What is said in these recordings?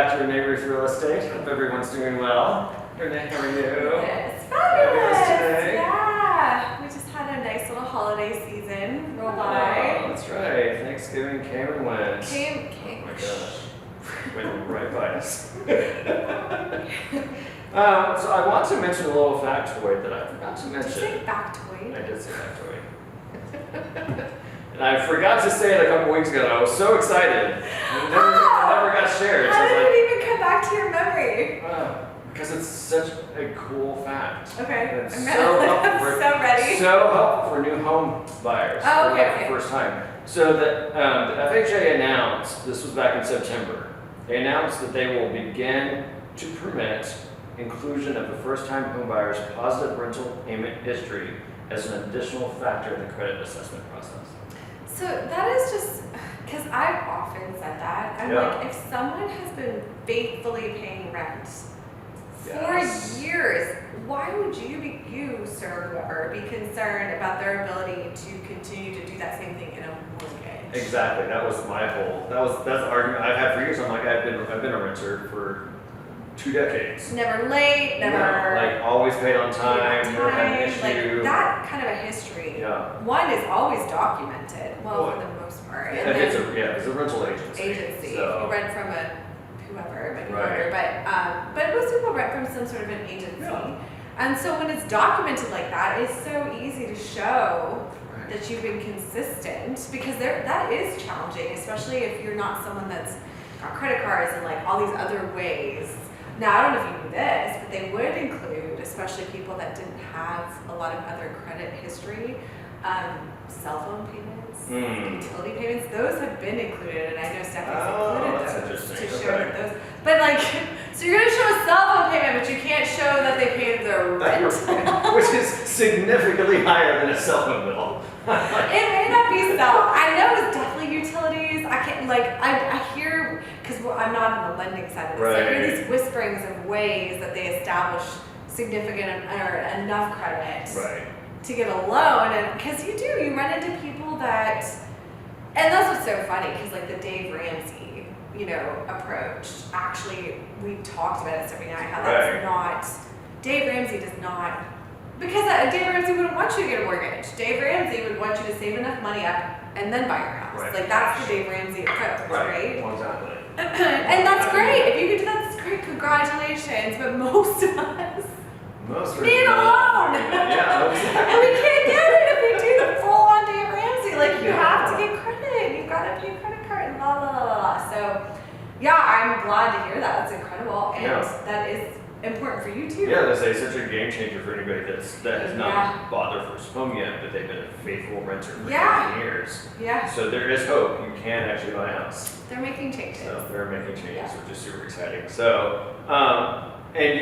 back to Renee Real Estate. Hope everyone's doing well. Renee, how are you? It's fabulous. Today? Yeah, we just had a nice little holiday season roll by. Oh, that's right. Thanksgiving came and went. Came. Oh my gosh. Went right by us. So I want to mention a little factoid that I forgot to mention. Did you say factoid? I did say factoid. And I forgot to say it a couple weeks ago. And I was so excited. And it never got shared. How So did it even come back to your memory? Because it's such a cool fact. Okay. And it's I'm so ready. So helpful for new home buyers. Oh, okay, for the first time. So the FHA announced, this was back in September, they announced that they will begin to permit inclusion of the first-time home buyer's positive rental payment history as an additional factor in the credit assessment process. So that is just, because I've often said that. I'm like, if someone has been faithfully paying rent for years, why would you, sir, whoever, be concerned about their ability to continue to do that same thing in a mortgage? Exactly. That was my whole. That's the argument I've had for years. I'm like, I've been a renter for 2 decades. Never late, never. Like always paid on time. Never had an issue. Like that kind of a history. Yeah. One is always documented. Well, for the most part. And it's a rental agency. So. You rent from a whoever, but most people rent from some sort of an agency. Yeah. And so when it's documented like that, it's so easy to show that you've been consistent, because that is challenging, especially if you're not someone that's got credit cards and like all these other ways. Now, I don't know if you knew this, but they would include, especially people that didn't have a lot of other credit history, cell phone payments, utility payments. Those have been included, and I know Stephanie's included those to show that those. But like, so you're going to show a cell phone payment, but you can't show that they paid their rent, which is significantly higher than a cell phone bill. It may not be cell. I know it's definitely utilities. I can't I hear, because I'm not in the lending side of this. I hear these whisperings of ways that they establish significant or enough credit to get a loan, and because you run into people that, and that's what's so funny, because like the Dave Ramsey, approach. Actually, we talked about it every night. How that's not. Dave Ramsey does not. Because Dave Ramsey wouldn't want you to get a mortgage. Dave Ramsey would want you to save enough money up and then buy your house. Like that's the Dave Ramsey approach, right? Well, exactly. And that's great. If you could do that, that's great. Congratulations. But most of us need a loan. And we can't get it if we do the full-on Dave Ramsey. Like you have to get credit. You've got to pay a credit card and blah, blah, blah, blah. So yeah, I'm glad to hear that. That's incredible. And that is important for you too. Yeah, that's such a game changer for anybody that has not bought their first home yet, but they've been a faithful renter for 10 years. Yeah. So there is hope. You can actually buy a house. They're making changes. So they're making changes, which is super exciting. So, and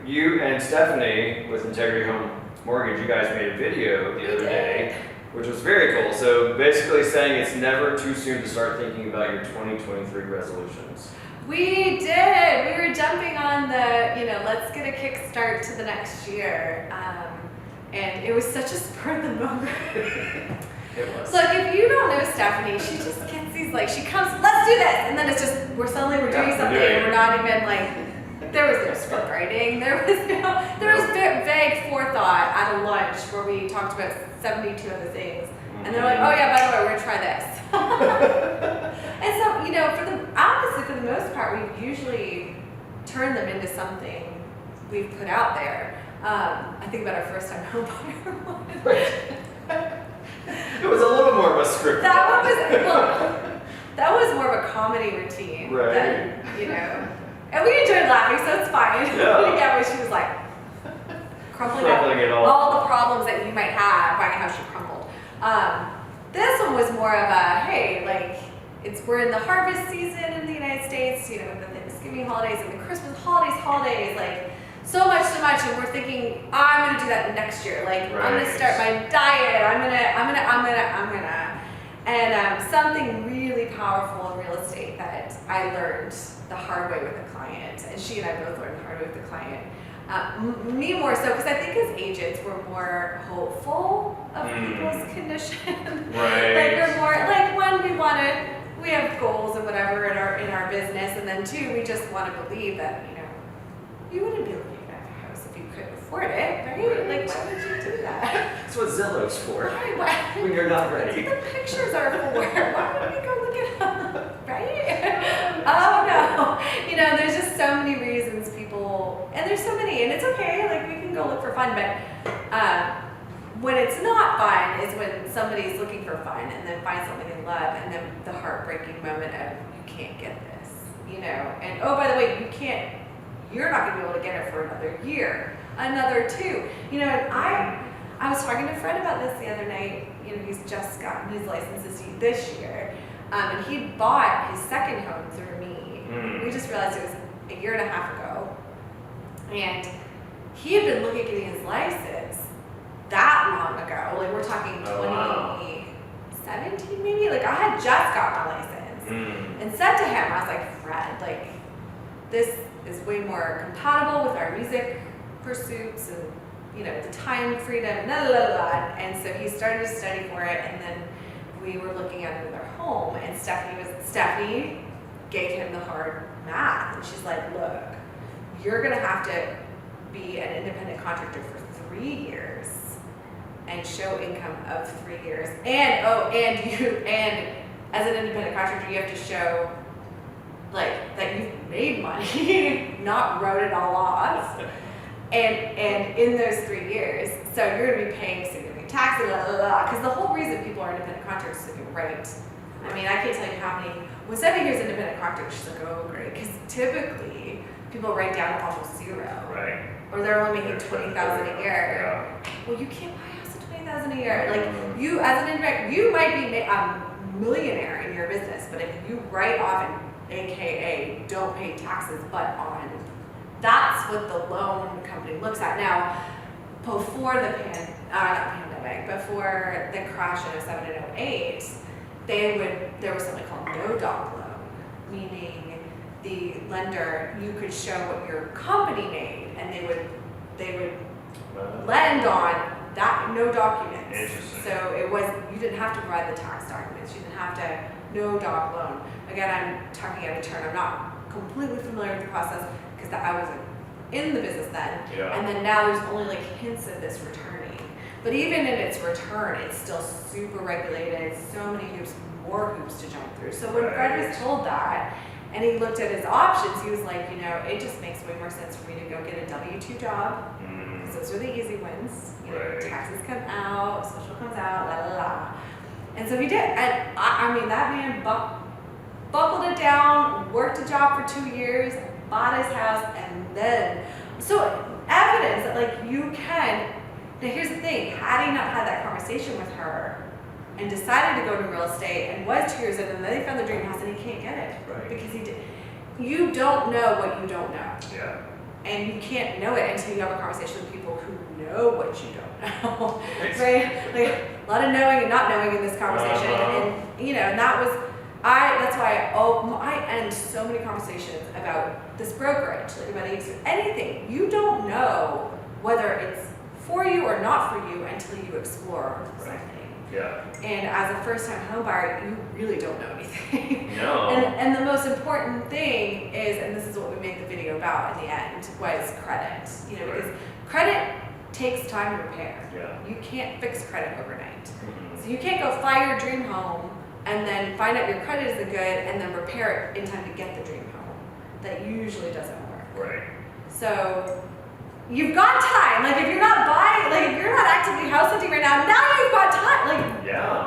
you and Stephanie with Integrity Home Mortgage, you guys made a video the other day, which was very cool. So basically saying it's never too soon to start thinking about your 2023 resolutions. We did. We were jumping on the, let's get a kickstart to the next year. And it was such a spur of the moment. It was. Look, if you don't know Stephanie, she just gets these, she comes, let's do this. And then it's just, we're doing something. And we're not even there was no script writing. There was vague forethought at a lunch where we talked about 72 other things. And they're like, oh yeah, by the way, we're gonna try this. And so, honestly, for the most part, we've usually turned them into something we've put out there. I think about our first time home buyer one. It was a little more of a script. That was more of a comedy routine. Than, and we enjoyed laughing, so it's fine. Yeah, when she was like crumpling up all the problems that you might have buying a house you crumpled. This one was more of a, hey, we're in the harvest season in the United States, with the Thanksgiving holidays and the Christmas holidays, so much, and we're thinking, I'm gonna do that next year. I'm gonna start my diet. I'm gonna. And something really powerful in real estate that I learned the hard way with a client, and she and I both learned the hard way with the client. Me more so, because I think as agents we're more hopeful of people's condition. We're more when we want to we have goals and whatever in our business, and then two, we just want to believe that, you know, you wouldn't be looking at a house if you couldn't afford it, right? Like, why would you do that? That's what Zillow's for. Why? When you're not ready. That's what the pictures are for. Why would we go look at them, right? Oh no, you know, there's just so many reasons people, and there's so many, and it's okay, like we can go look for fun, but when it's not fun is when somebody's looking for fun and then finds something they love, and then the heartbreaking moment of you can't get this, you know, and oh, by the way, you're not going to be able to get it for another year, another two, you know. And I was talking to Fred about this the other night. You know, he's just gotten his license this year, and he bought his second home through me. We just realized it was a year and a half ago, and he had been looking at getting his license that long ago. Like, we're talking 2017 maybe. Like, I had just got my license and said to him, I was like, Fred, like, this is way more compatible with our music pursuits and, you know, the time freedom, blah, blah, blah. And so he started to study for it, and then we were looking at another home, and Stephanie gave him the hard math, and she's like, look, you're gonna have to be an independent contractor for 3 years and show income of 3 years, and as an independent contractor, you have to show like that you've made money, not wrote it all off. And in those 3 years, so you're gonna be paying significant taxes, because the whole reason people are independent contractors is if you write. I mean, I can't tell you how many. When Stephanie hears independent contractor, she's like, oh great, because typically people write down almost zero, right? Or they're only making $20,000 a year. Yeah. Well, you can't buy a house at $20,000 a year. Like, you as an indirect, you might be a millionaire in your business, but if you write off and AKA don't pay taxes, but on, that's what the loan company looks at. Now, before the before the crash in 07 and 08, there was something called no doc loan, meaning the lender, you could show what your company made, and they would lend on that, no documents. So you didn't have to provide the tax documents. You didn't have to, no doc loan. Again, I'm talking out of turn. I'm not completely familiar with the process because I wasn't in the business then. Yeah. And then now there's only like hints of this returning. But even in its return, it's still super regulated. So many hoops, more hoops to jump through. So when Fred was told that, and he looked at his options, he was like, you know, it just makes way more sense for me to go get a W-2 job. Because those are the easy ones. You know, taxes come out, social comes out, la la la. And so he did. And I mean, that man buckled it down, worked a job for 2 years, bought his house, and then, so evidence that like you can. Now here's the thing, had he not had that conversation with her and decided to go to real estate and was 2 years in, and then they found the dream house and he can't get it because he did. You don't know what you don't know. Yeah. And you can't know it until you have a conversation with people who know what you don't know, right? Like a lot of knowing and not knowing in this conversation, and you know, and that's why I end so many conversations about this brokerage, like about anything. You don't know whether it's for you or not for you until you explore something. Yeah. And as a first-time home buyer, you really don't know anything. No. And the most important thing is, and this is what we made the video about in the end, was credit. You know, because credit takes time to repair. Yeah. You can't fix credit overnight. So you can't go buy your dream home and then find out your credit isn't good and then repair it in time to get the dream home. That usually doesn't work. Right. So you've got time. Like if you're not buying, like if you're not actively house hunting right now you've got time. Like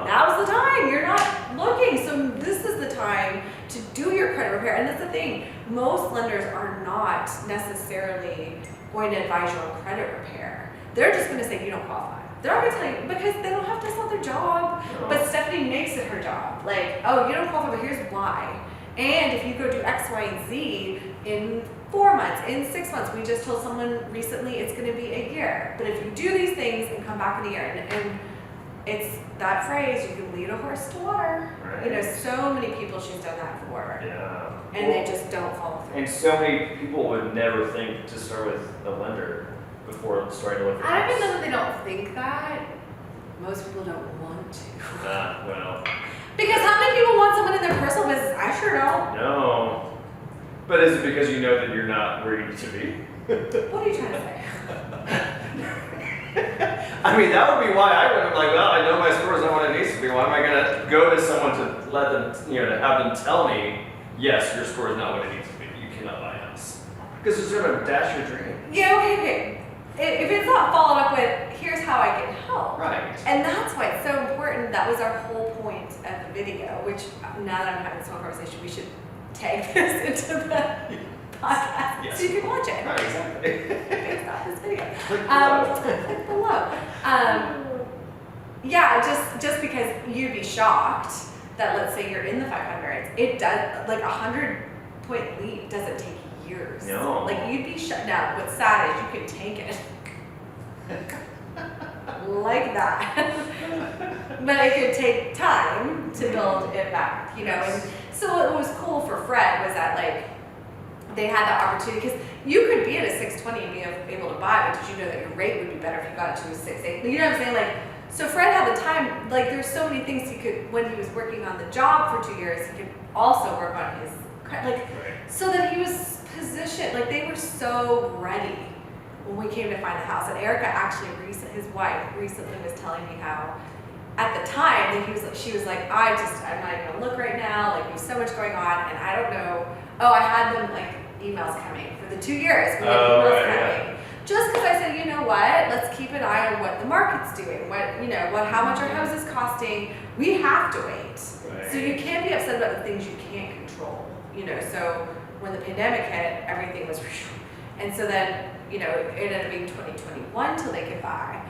now's the time. You're not looking. So this is the time to do your credit repair. And that's the thing. Most lenders are not necessarily going to advise you on credit repair. They're just going to say you don't qualify. They're not going to tell you because they don't have to sell their job. No. But Stephanie makes it her job. Like, oh, you don't qualify, but here's why. And if you go do X, Y, and Z in 4 months, in 6 months, we just told someone recently it's going to be a year. But if you do these things and come back in a year, and it's that phrase, you can lead a horse to water. Right. You know, so many people she's done that for. Yeah. And they just don't follow through. And so many people would never think to start with a lender before starting to look for I don't even know that they don't think that. most people don't want to. Well. Because how many people want someone in their personal business? I sure don't. No. But is it because you know that you're not where you need to be? What are you trying to say? I mean, that would be why I would have like, well, I know my score is not what it needs to be. Why am I going to go to someone to let them, to have them tell me, yes, your score is not what it needs to be. You cannot buy a house. Because it's sort of dash your dream. Yeah, okay. If it's not followed up with, here's how I can help. Right. And that's why it's so important. That was our whole point of the video, which now that I'm having this whole conversation, we should tag this into the podcast Yes. so you can watch it. Right, exactly. Based off this video. Click below. Click below. Yeah, just because you'd be shocked that, let's say you're in the 500s, it does, like 100-point lead doesn't take years. No. Like you'd be shut down. What's sad is you could take it like that. But it could take time to build it back, And so what was cool for Fred was that like they had the opportunity, because you could be at a 620 and be able to buy, but did you know that your rate would be better if you got it to a 6.8? You know what I'm saying? Like, so Fred had the time, like there's so many things he could, when he was working on the job for 2 years, he could also work on his, so that he was positioned, like they were so ready when we came to find the house. And Erica actually, his wife, recently was telling me how at the time that she was like, I'm not even gonna look right now, like there's so much going on, and I don't know. I had them like emails coming for the 2 years. We had emails coming. Just because I said, you know what, let's keep an eye on what the market's doing, how much our house is costing. We have to wait. Right. So you can't be upset about the things you can't control, So when the pandemic hit, everything was, and so then, it ended up being 2021 till they could buy.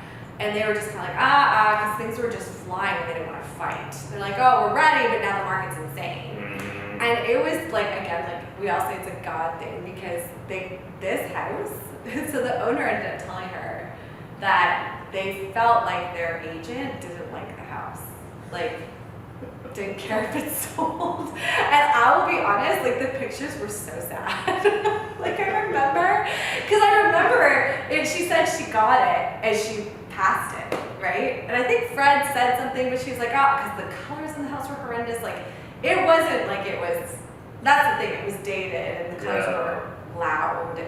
And they were just kind of like, because things were just flying and they didn't want to fight. They're like, oh, we're ready, but now the market's insane. Mm-hmm. And it was like, again, like we all say it's a God thing, because this house, so the owner ended up telling her that they felt like their agent didn't like the house. Like, didn't care if it sold. And I will be honest, like the pictures were so sad. Like I remember, and she said she got it and she passed it, right? And I think Fred said something, but she was like, because the colors in the house were horrendous. Like it wasn't like it was, that's the thing, it was dated and the colors were loud.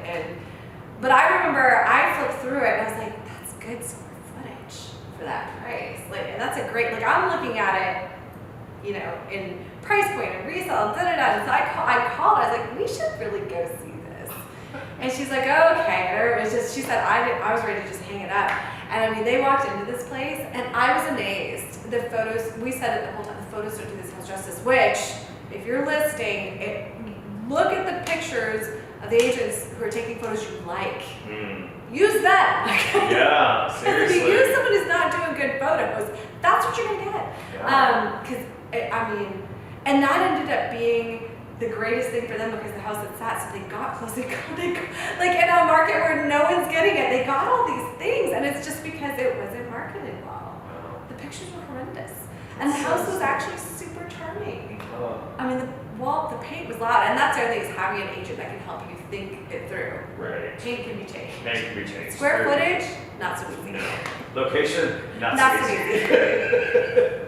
But I remember I flipped through it and I was like, that's good square footage for that price. Like, and that's a great, like I'm looking at it, in price point and resale, da-da-da. So I called, I was like, we should really go see this. And she's like, okay. And it was just, she said, I was ready to just hang it up. And I mean, they walked into this place and I was amazed. The photos, we said it the whole time, the photos don't do this house justice, which, if you're listing, look at the pictures of the agents who are taking photos you like. Use them. Yeah, seriously. If you use someone who's not doing good photos, that's what you're going to get. Yeah. And that ended up being the greatest thing for them, because the house had sat, so they got close. They got, like in a market where no one's getting it, they got all these things, and it's just because it wasn't marketed well. The pictures were horrendous, and the house was actually super charming. I mean, the paint was loud, and that's the other thing, is having an agent that can help you think it through. Right. Paint can be changed. Paint can be changed. Square footage, not so easy. No. Location, not so so easy. easy.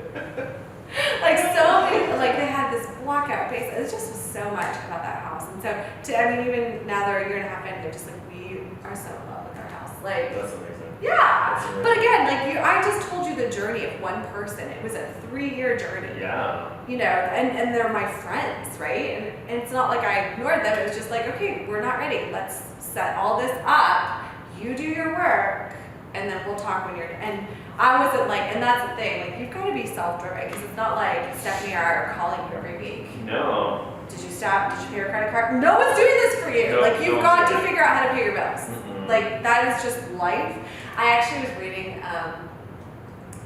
Like so many, like they had this blackout face. It just was so much about that house. And so, even now they're a year and a half in, they're just like, we are so in love with our house. Like, that's amazing. Yeah. That's amazing. But again, I just told you the journey of one person. It was a 3-year journey. Yeah. And they're my friends, right? And it's not like I ignored them. It was just like, okay, we're not ready. Let's set all this up. You do your work, and then we'll talk when you're, and I wasn't like, and that's the thing, like you've got to be self-driven, because it's not like Stephanie and I are calling you every week. No. Did you stop? Did you pay your credit card? No one's doing this for you. No, like you've got to it. figure out how to pay your bills. Mm-hmm. Like that is just life. I actually was reading,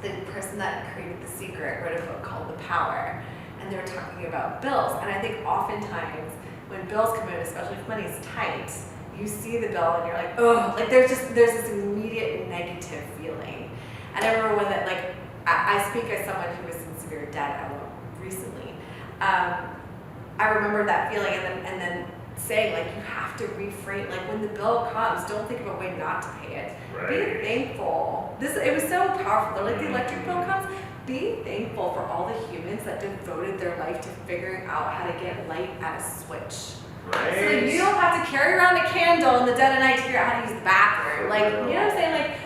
the person that created The Secret wrote a book called The Power, and they were talking about bills. And I think oftentimes when bills come in, especially if money is tight, you see the bill and you're like, oh, like there's this immediate negative feeling. And I remember when that, like, I speak as someone who was in severe debt recently. I remember that feeling, and then saying, like, you have to reframe, like, when the bill comes, don't think of a way not to pay it. Right. Be thankful. It was so powerful. Like, the electric bill comes, be thankful for all the humans that devoted their life to figuring out how to get light at a switch. Right. So you don't have to carry around a candle in the dead of night to figure out how to use the bathroom. Like, you know what I'm saying? Like,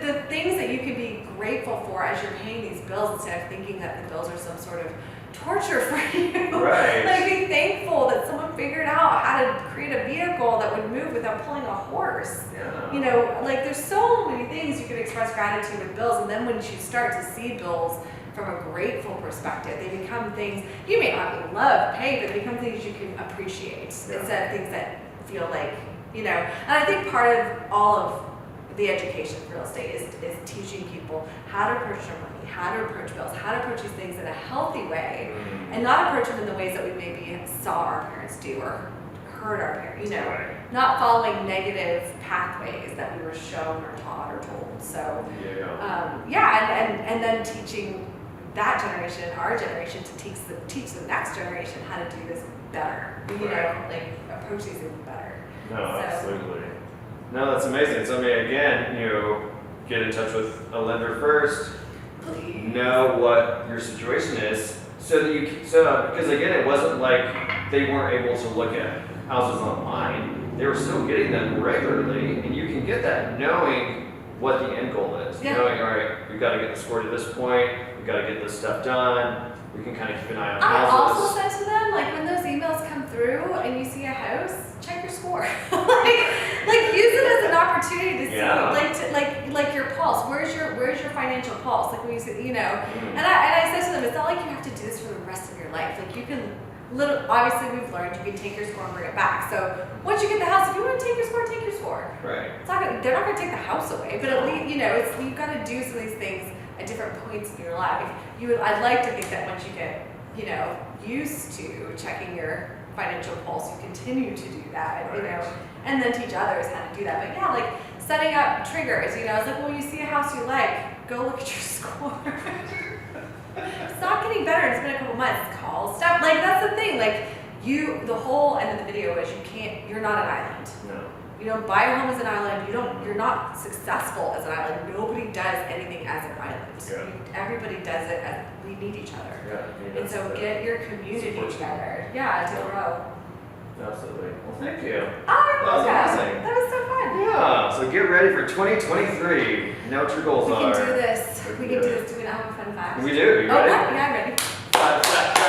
the things that you can be grateful for as you're paying these bills, instead of thinking that the bills are some sort of torture for you. Right. Like, be thankful that someone figured out how to create a vehicle that would move without pulling a horse. Yeah. You know, like, there's so many things you can express gratitude with bills, and then when you start to see bills from a grateful perspective, they become things you may not love paying, but they become things you can appreciate instead of things that feel like, you know. And I think part of all of the education of real estate is teaching people how to approach their money, how to approach bills, how to approach these things in a healthy way, and not approach them in the ways that we maybe saw our parents do or heard our parents, you know, not following negative pathways that we were shown or taught or told. So, and then teaching that generation, our generation, to teach the next generation how to do this better, you know, like approach these things better. No, absolutely. No, that's amazing. So, I mean, again, you know, get in touch with a lender first. Please. Know what your situation is, so that because again, it wasn't like they weren't able to look at houses online. They were still getting them regularly, and you can get that knowing what the end goal is. Yeah. Knowing, all right, we've got to get the score to this point. We've got to get this stuff done. We can kind of keep an eye on I houses. also said to them, like, when those emails come through and you see a house, check your score. like use it as an opportunity to see, like your pulse. Where's your financial pulse? Like when you say, you know. And I said to them, it's not like you have to do this for the rest of your life. Like you can, obviously we've learned you can take your score and bring it back. So once you get the house, if you want to take your score, take your score. Right. They're not gonna take the house away, but at least, you know, you've got to do some of these things at different points in your life. I'd like to think that once you get, you know, used to checking your financial pulse, you continue to do that, you know, and then teach others how to do that. But yeah, like setting up triggers, you know, it's like, well, you see a house you like, go look at your score. It's not getting better, it's been a couple months, call, stop. Like, that's the thing, like, the whole end of the video is you're not an island. No. You don't buy a home as an island. You're not successful as an island. Nobody does anything as an island. Yeah. Everybody does it as we need each other. Yeah. And so get your community together. Yeah, to grow. Absolutely. Well, thank you. Oh, that was amazing. That was so fun. Yeah. So get ready for 2023. Know what your goals we are. We can do this. We can do this. Do we not have a fun fact? We do. You ready? Yeah, I'm ready. Fun fact.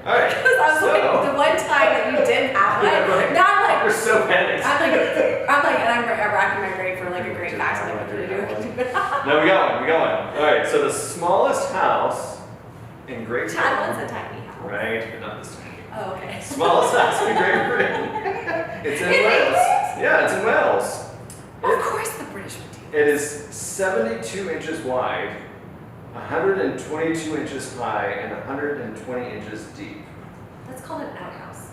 All right. Because I was like, the one time that you didn't have one. Now I'm like, we're so panicked. and I'm racking my brain for like a great fact. I'm like, what do I do? No, we got one. All right. So the smallest house in Great Britain. Chad wants a tiny house. Right, but not this tiny. Oh, okay. Smallest house in Great Britain. It's in Wales. Yeah, it's in Wales. Of course, the British would do. It is 72 inches wide, 122 inches high, and 120 inches deep. That's called an outhouse.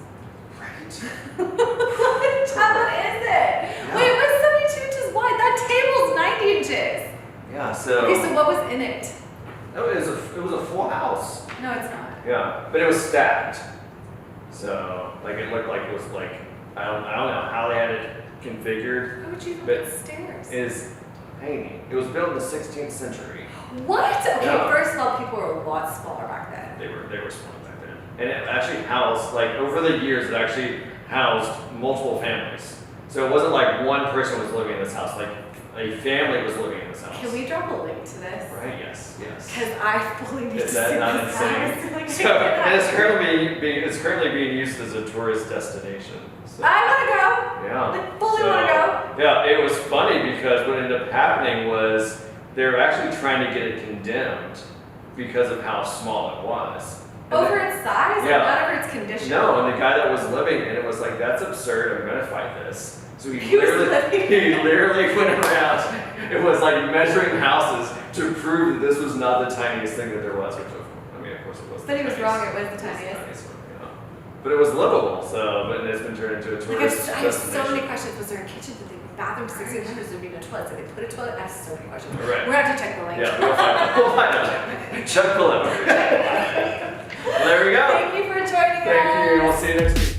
Right. Chad, what is it? Yeah. Wait, what's 72 inches wide? That table's 90 inches. Yeah, so. Okay, so what was in it? No, it was a full house. No, it's not. Yeah, but it was stacked. So, like, it looked like it was like, I don't know how they had it configured. How would you but put stairs? Is tiny. It was built in the 16th century. What? Okay, Yeah. First of all, people were a lot smaller back then. They were small back then. And it actually housed, like, over the years, it actually housed multiple families. So it wasn't like one person was living in this house, like a family was living in this house. Can we drop a link to this? Right, yes. Because I fully need to Is see that not this insane? house. So, and it's currently being used as a tourist destination. So, I want to go. yeah. I fully want to go. Yeah, it was funny because what ended up happening was they were actually trying to get it condemned because of how small it was. And Over its size, Yeah. or not over its condition? No, and the guy that was living in it was like, that's absurd, I'm gonna fight this. So He was living he literally went around, it was like measuring houses to prove that this was not the tiniest thing that there was, which I mean, of course it was. But he was wrong, it was the It was tiniest. one, yeah. But it was livable, so, but it's been turned into a tourist I have so destination. many questions. Was there a kitchen? Did they bathroom 1600s? There'd be no toilet. Did they put a toilet? I have so many questions. Right. We're gonna have to check the link. Yeah, we'll find out. We'll find out. Chuck below. Well, there we go. Thank you for joining us. Thank you. We'll see you next week.